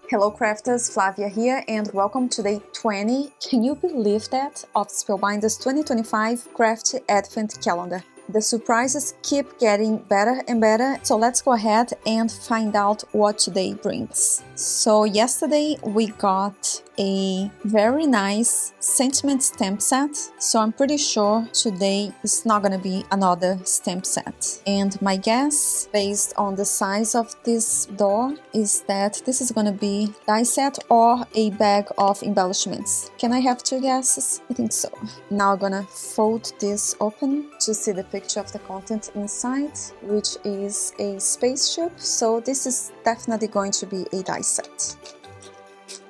Hello crafters, Flavia here and welcome to day 20, can you believe that, of Spellbinders 2025 Craft Advent Calendar. The surprises keep getting better and better, so let's go ahead and find out what today brings. So yesterday we got a very nice sentiment stamp set, so I'm pretty sure today is not gonna be another stamp set. And my guess, based on the size of this door, is that this is gonna be die set or a bag of embellishments. Can I have two guesses? I think so. Now I'm gonna fold this open to see the picture of the content inside, which is a spaceship, so this is definitely going to be a die set.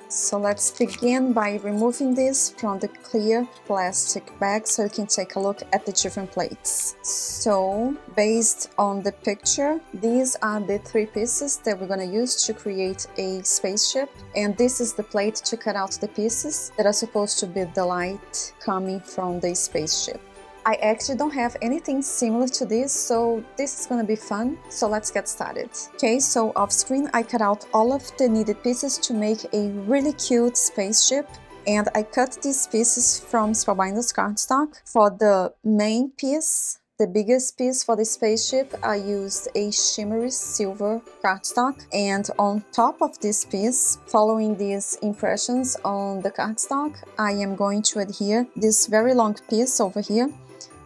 So let's begin by removing this from the clear plastic bag so you can take a look at the different plates. So based on the picture, these are the three pieces that we're going to use to create a spaceship, and this is the plate to cut out the pieces that are supposed to be the light coming from the spaceship. I actually don't have anything similar to this, so this is gonna be fun, so let's get started. Okay, so off screen I cut out all of the needed pieces to make a really cute spaceship, and I cut these pieces from Spellbinders cardstock. For the main piece, the biggest piece for the spaceship, I used a shimmery silver cardstock, and on top of this piece, following these impressions on the cardstock, I am going to adhere this very long piece over here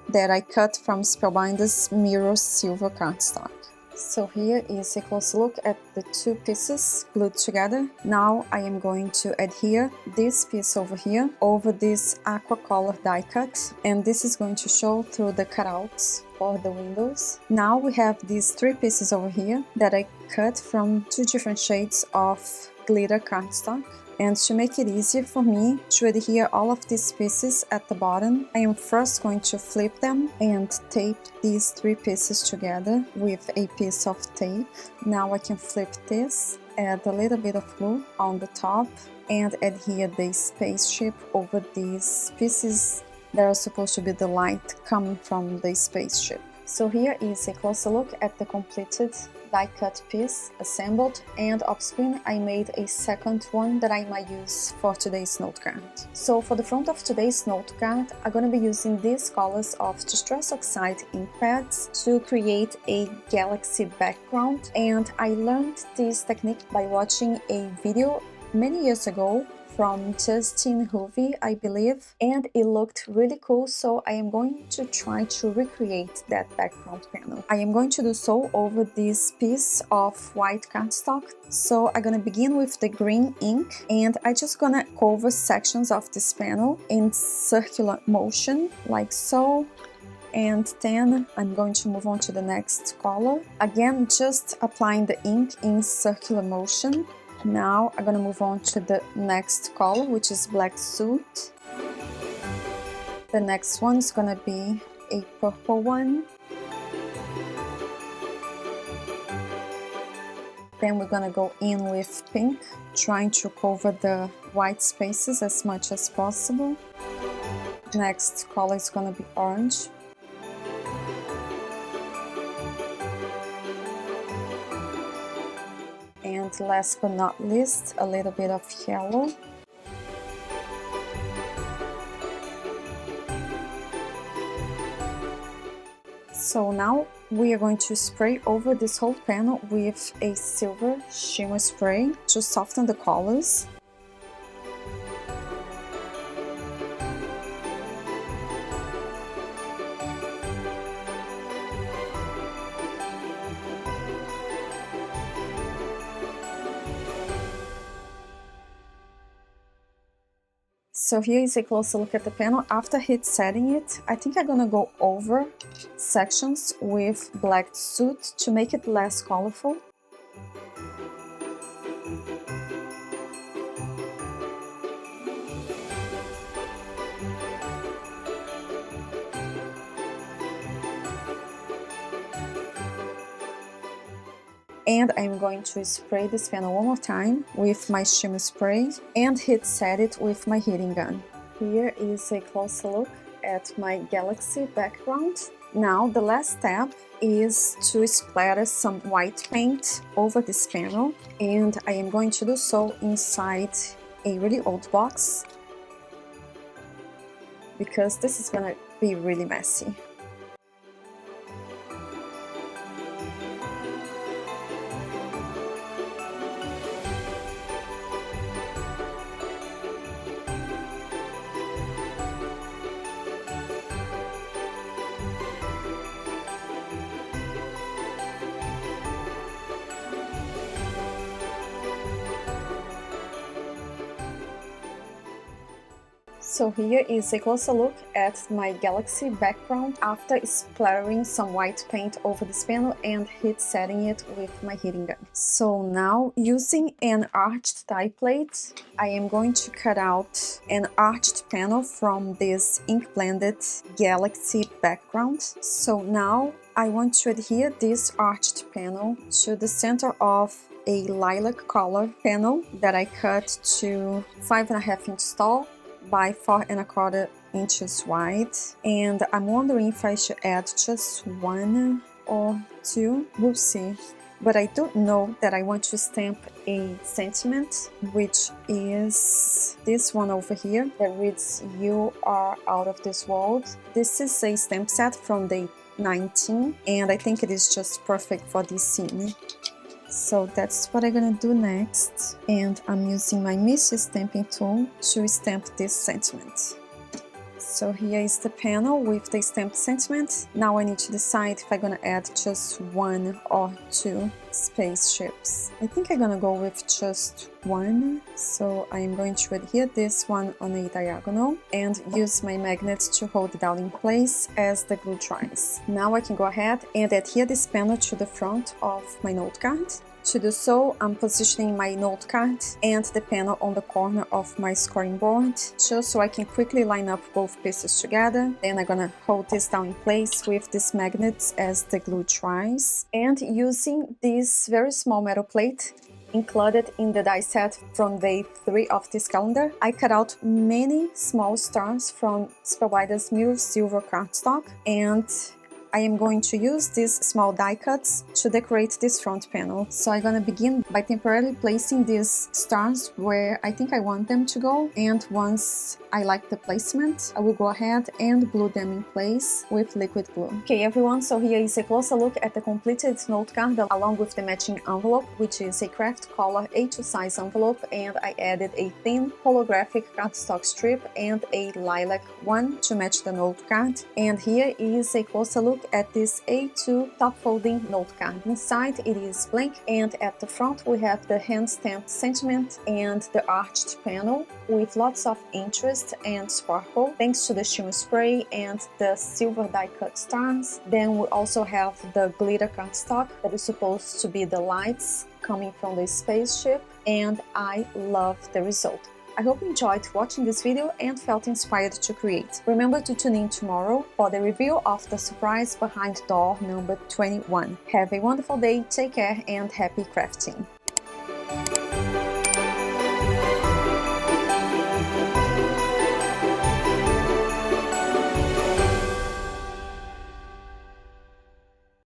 that I cut from Spellbinders Mirror Silver cardstock. So here is a close look at the two pieces glued together. Now I am going to adhere this piece over here over this aqua color die cut, and this is going to show through the cutouts for the windows. Now we have these three pieces over here that I cut from two different shades of glitter cardstock. And to make it easier for me to adhere all of these pieces at the bottom, I am first going to flip them and tape these three pieces together with a piece of tape. Now I can flip this, add a little bit of glue on the top, and adhere the spaceship over these pieces that are supposed to be the light coming from the spaceship. So here is a closer look at the completed die cut piece assembled, and off screen I made a second one that I might use for today's note card. So for the front of today's note card, I'm going to be using these colors of Distress Oxide ink pads to create a galaxy background, and I learned this technique by watching a video many years ago from Justin Hovey, I believe, and it looked really cool, so I am going to try to recreate that background panel. I am going to do so over this piece of white cardstock. So I'm gonna begin with the green ink, and I'm just gonna cover sections of this panel in circular motion, like so. And then I'm going to move on to the next color. Again, just applying the ink in circular motion. Now I'm gonna move on to the next color, which is Black Soot. The next one is gonna be a purple one. Then we're gonna go in with pink, trying to cover the white spaces as much as possible. Next color is gonna be orange. And last but not least, a little bit of yellow. So now we are going to spray over this whole panel with a silver shimmer spray to soften the colors. So here is a closer look at the panel. After heat setting it, I think I'm gonna go over sections with Black Soot to make it less colorful. And I'm going to spray this panel one more time with my shimmer spray and heat set it with my heating gun. Here is a closer look at my galaxy background. Now the last step is to splatter some white paint over this panel, and I am going to do so inside a really old box because this is gonna be really messy. So here is a closer look at my Galaxy background after splattering some white paint over this panel and heat setting it with my heating gun. So now, using an arched die plate, I am going to cut out an arched panel from this ink blended Galaxy background. So now I want to adhere this arched panel to the center of a lilac color panel that I cut to 5.5 inches tall by 4.25 inches wide, and I'm wondering if I should add just 1 or 2, we'll see. But I do know that I want to stamp a sentiment, which is this one over here that reads "You are out of this world." This is a stamp set from day 19, and I think it is just perfect for this scene. So that's what I'm gonna do next, and I'm using my Missy stamping tool to stamp this sentiment. So here is the panel with the stamped sentiment. Now I need to decide if I'm gonna add just 1 or 2 spaceships. I think I'm gonna go with just 1. So I'm going to adhere this one on a diagonal and use my magnets to hold it down in place as the glue dries. Now I can go ahead and adhere this panel to the front of my note card. To do so, I'm positioning my note card and the panel on the corner of my scoring board, just so I can quickly line up both pieces together. Then I'm gonna hold this down in place with these magnets as the glue dries. And using this very small metal plate included in the die set from day 3 of this calendar, I cut out many small stars from Spellbinders Mirror Silver cardstock, and I am going to use these small die cuts to decorate this front panel. So I'm gonna begin by temporarily placing these stars where I think I want them to go, and once I like the placement, I will go ahead and glue them in place with liquid glue. Okay everyone, so here is a closer look at the completed note card along with the matching envelope, which is a craft color A2 size envelope, and I added a thin holographic cardstock strip and a lilac one to match the note card. And here is a closer look at this A2 top folding note card. Inside it is blank, and at the front we have the hand stamped sentiment and the arched panel with lots of interest and sparkle thanks to the shimmer spray and the silver die cut stars. Then we also have the glitter cardstock that is supposed to be the lights coming from the spaceship, and I love the result. I hope you enjoyed watching this video and felt inspired to create. Remember to tune in tomorrow for the reveal of the surprise behind door number 21. Have a wonderful day, take care, and happy crafting!